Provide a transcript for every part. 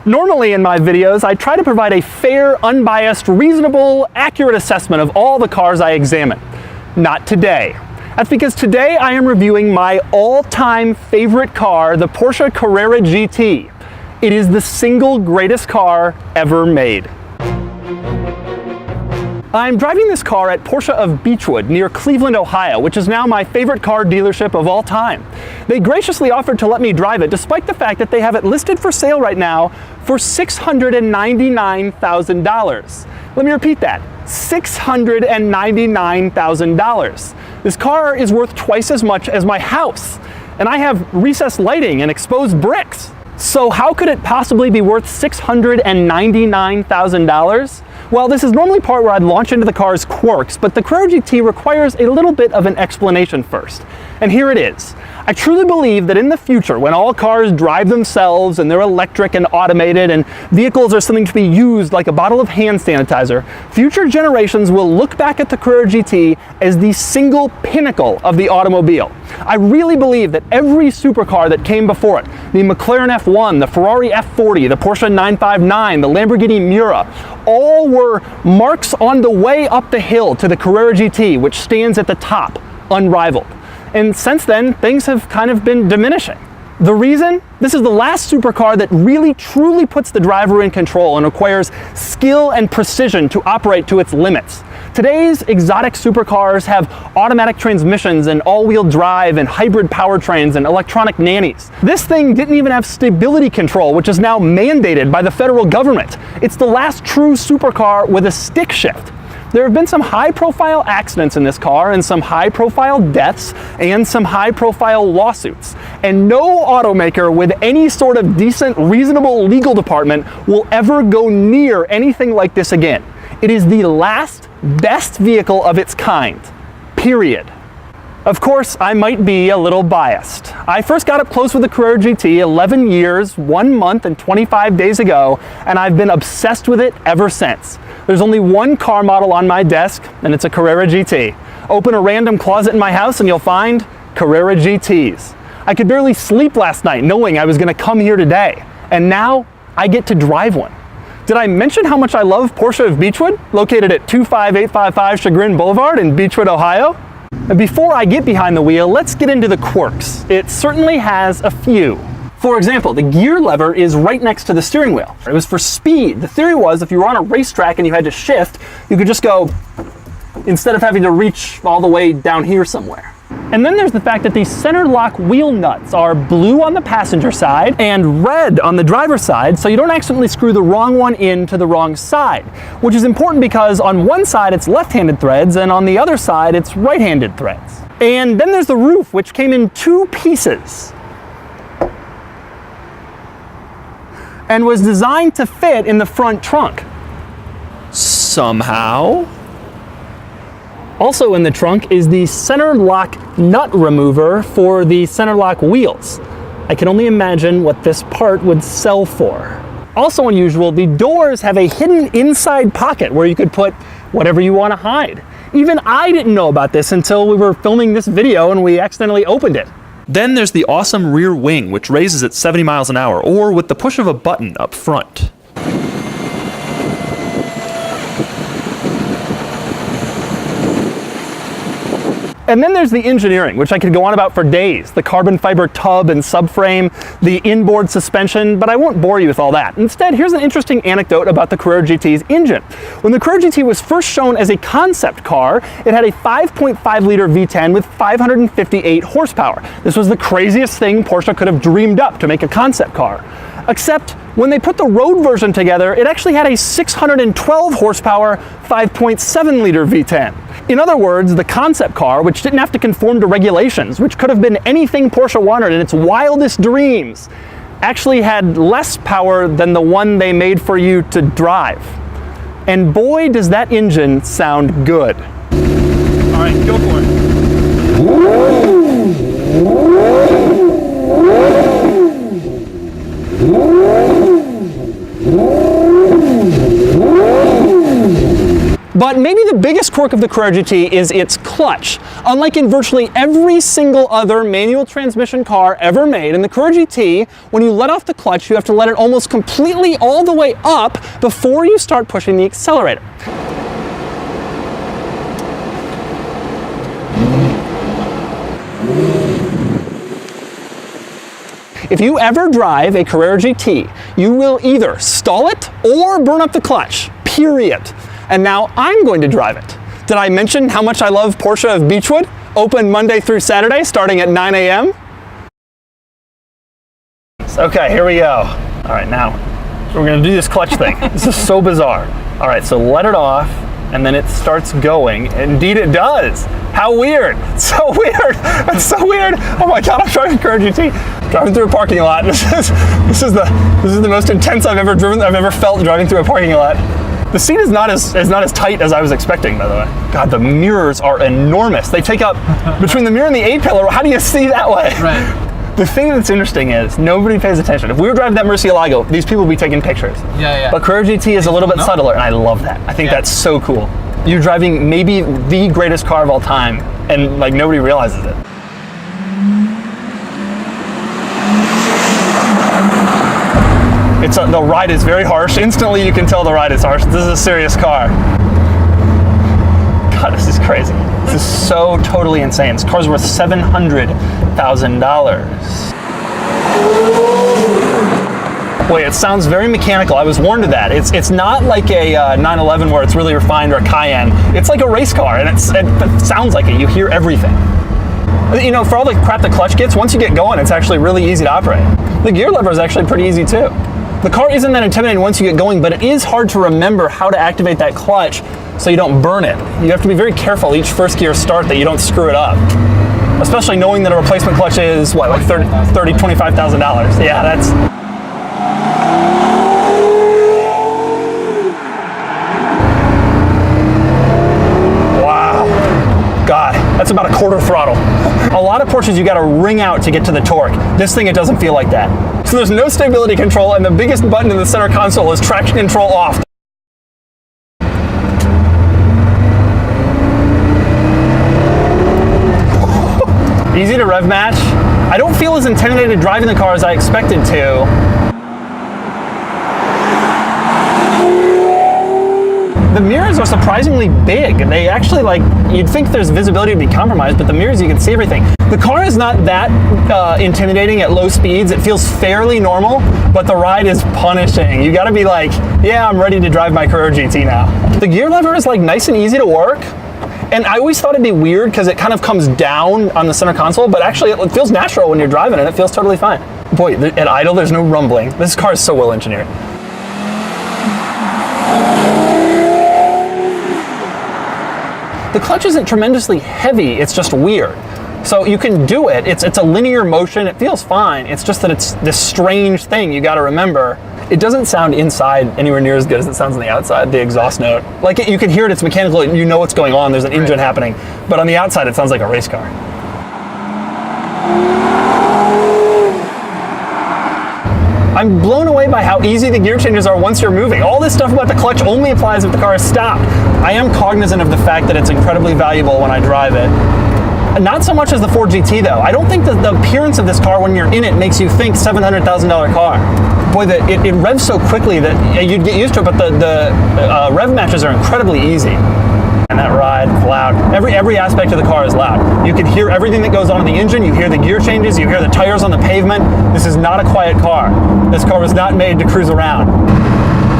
Normally in my videos, I try to provide a fair, unbiased, reasonable, accurate assessment of all the cars I examine. Not today. That's because today I am reviewing my all-time favorite car, the Porsche Carrera GT. It is the single greatest car ever made. I'm driving this car at Porsche of Beechwood near Cleveland, Ohio, which is now my favorite car dealership of all time. They graciously offered to let me drive it despite the fact that they have it listed for sale right now for $699,000. Let me repeat that, $699,000. This car is worth twice as much as my house, and I have recessed lighting and exposed bricks. So how could it possibly be worth $699,000? Well, this is normally part where I'd launch into the car's quirks, but the Carrera GT requires a little bit of an explanation first. And here it is. I truly believe that in the future, when all cars drive themselves and they're electric and automated and vehicles are something to be used like a bottle of hand sanitizer, future generations will look back at the Carrera GT as the single pinnacle of the automobile. I really believe that every supercar that came before it, the McLaren F1, the Ferrari F40, the Porsche 959, the Lamborghini Miura, all were marks on the way up the hill to the Carrera GT, which stands at the top, unrivaled. And since then, things have kind of been diminishing. The reason? This is the last supercar that really truly puts the driver in control and requires skill and precision to operate to its limits. Today's exotic supercars have automatic transmissions and all-wheel drive and hybrid powertrains and electronic nannies. This thing didn't even have stability control, which is now mandated by the federal government. It's the last true supercar with a stick shift. There have been some high-profile accidents in this car and some high-profile deaths and some high-profile lawsuits. And no automaker with any sort of decent, reasonable legal department will ever go near anything like this again. It is the last, best vehicle of its kind. Period. Of course, I might be a little biased. I first got up close with the Carrera GT 11 years, 1 month, and 25 days ago, and I've been obsessed with it ever since. There's only one car model on my desk, and it's a Carrera GT. Open a random closet in my house and you'll find Carrera GTs. I could barely sleep last night knowing I was going to come here today, and now I get to drive one. Did I mention how much I love Porsche of Beechwood, located at 25855 Chagrin Boulevard in Beechwood, Ohio? And before I get behind the wheel, let's get into the quirks. It certainly has a few. For example, the gear lever is right next to the steering wheel. It was for speed. The theory was if you were on a racetrack and you had to shift, you could just go, instead of having to reach all the way down here somewhere. And then there's the fact that these center lock wheel nuts are blue on the passenger side and red on the driver's side, so you don't accidentally screw the wrong one into the wrong side, which is important because on one side it's left-handed threads and on the other side it's right-handed threads. And then there's the roof, which came in 2 pieces and was designed to fit in the front trunk. Somehow. Also in the trunk is the center lock nut remover for the center lock wheels. I can only imagine what this part would sell for. Also unusual, the doors have a hidden inside pocket where you could put whatever you want to hide. Even I didn't know about this until we were filming this video and we accidentally opened it. Then there's the awesome rear wing, which raises at 70 miles an hour, or with the push of a button up front. And then there's the engineering, which I could go on about for days. The carbon fiber tub and subframe, the inboard suspension, but I won't bore you with all that. Instead, here's an interesting anecdote about the Carrera GT's engine. When the Carrera GT was first shown as a concept car, it had a 5.5-liter V10 with 558 horsepower. This was the craziest thing Porsche could have dreamed up to make a concept car. Except when they put the road version together, it actually had a 612 horsepower, 5.7-liter V10. In other words, the concept car, which didn't have to conform to regulations, which could have been anything Porsche wanted in its wildest dreams, actually had less power than the one they made for you to drive. And boy, does that engine sound good. All right, go for it. But maybe the biggest quirk of the Carrera GT is its clutch. Unlike in virtually every single other manual transmission car ever made, in the Carrera GT, when you let off the clutch, you have to let it almost completely all the way up before you start pushing the accelerator. If you ever drive a Carrera GT, you will either stall it or burn up the clutch, period. And now I'm going to drive it. Did I mention how much I love Porsche of Beechwood? Open Monday through Saturday, starting at 9 a.m. Okay, here we go. All right, now we're gonna do this clutch thing. This is so bizarre. All right, so let it off, and then it starts going. Indeed it does. How weird. It's so weird. It's so weird. Oh my God, I'm driving Carrera GT. Driving through a parking lot. This is the most intense I've ever felt driving through a parking lot. The seat is not as tight as I was expecting, by the way. God, the mirrors are enormous. They take up, between the mirror and the A-pillar, how do you see that way? Right. The thing that's interesting is nobody pays attention. If we were driving that Murcielago, these people would be taking pictures. Yeah. But Carrera GT is a little bit subtler, and I love that. I think that's so cool. You're driving maybe the greatest car of all time, and like nobody realizes it. The ride is very harsh. Instantly you can tell the ride is harsh. This is a serious car. God, this is crazy. This is so totally insane. This car's worth $700,000. Boy, it sounds very mechanical. I was warned of that. It's not like a 911 where it's really refined, or a Cayenne. It's like a race car, and it sounds like it. You hear everything. You know, for all the crap the clutch gets, once you get going, it's actually really easy to operate. The gear lever is actually pretty easy too. The car isn't that intimidating once you get going, but it is hard to remember how to activate that clutch so you don't burn it. You have to be very careful each first gear start that you don't screw it up. Especially knowing that a replacement clutch is, what, like $25,000. Yeah, that's... Wow. God, that's about a quarter throttle. A lot of Porsches you gotta wring out to get to the torque. This thing, it doesn't feel like that. So there's no stability control, and the biggest button in the center console is traction control off. Easy to rev match. I don't feel as intimidated driving the car as I expected to. The mirrors are surprisingly big. They actually, like, you'd think there's visibility to be compromised, but the mirrors, you can see everything. The car is not that intimidating at low speeds. It feels fairly normal, but the ride is punishing. You gotta be like, yeah, I'm ready to drive my Carrera GT now. The gear lever is like nice and easy to work. And I always thought it'd be weird because it kind of comes down on the center console, but actually it feels natural when you're driving and it feels totally fine. Boy, at idle, there's no rumbling. This car is so well engineered. The clutch isn't tremendously heavy, it's just weird. So you can do it, it's a linear motion, it feels fine. It's just that it's this strange thing you gotta remember. It doesn't sound inside anywhere near as good as it sounds on the outside, the exhaust note. Like you can hear it, it's mechanical, you know what's going on, there's an engine happening. But on the outside, it sounds like a race car. I'm blown away by how easy the gear changes are once you're moving. All this stuff about the clutch only applies if the car is stopped. I am cognizant of the fact that it's incredibly valuable when I drive it. Not so much as the Ford GT though. I don't think that the appearance of this car when you're in it makes you think $700,000 car. Boy, it revs so quickly that you'd get used to it, but the rev matches are incredibly easy. And that ride is loud. Every aspect of the car is loud. You can hear everything that goes on in the engine, you hear the gear changes, you hear the tires on the pavement. This is not a quiet car. This car was not made to cruise around.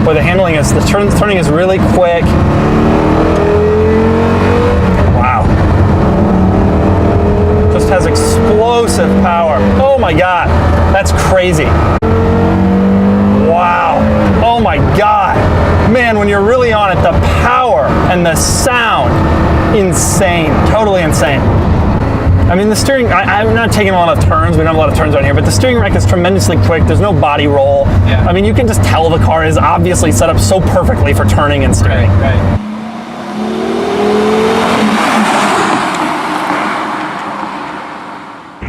Boy, the handling is, the turning is really quick. Wow. Just has explosive power. Oh my God, that's crazy. Wow. Oh my God. Man, when you're really on it, the power and the sound, insane, totally insane. I mean, the steering, I'm not taking a lot of turns, we don't have a lot of turns on here, but the steering rack is tremendously quick, there's no body roll. Yeah. I mean, you can just tell the car is obviously set up so perfectly for turning and steering. Right.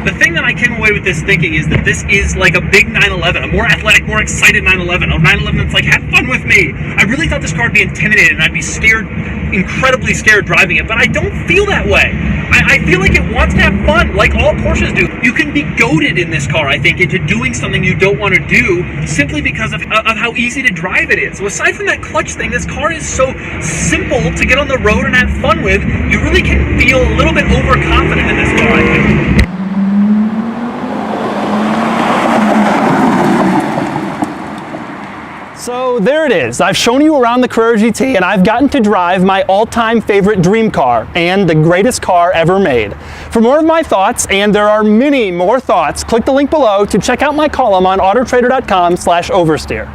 The thing that I came away away with this thinking is that this is like a big 911, a more athletic, more excited 911, a 911 that's like, have fun with me. I really thought this car would be intimidated and I'd be scared, incredibly scared driving it, but I don't feel that way. I feel like it wants to have fun, like all Porsches do. You can be goaded in this car, I think, into doing something you don't want to do simply because of how easy to drive it is. So aside from that clutch thing, this car is so simple to get on the road and have fun with. You really can feel a little bit overconfident in this car, I think. So there it is. I've shown you around the Carrera GT and I've gotten to drive my all-time favorite dream car and the greatest car ever made. For more of my thoughts, and there are many more thoughts, click the link below to check out my column on autotrader.com/oversteer.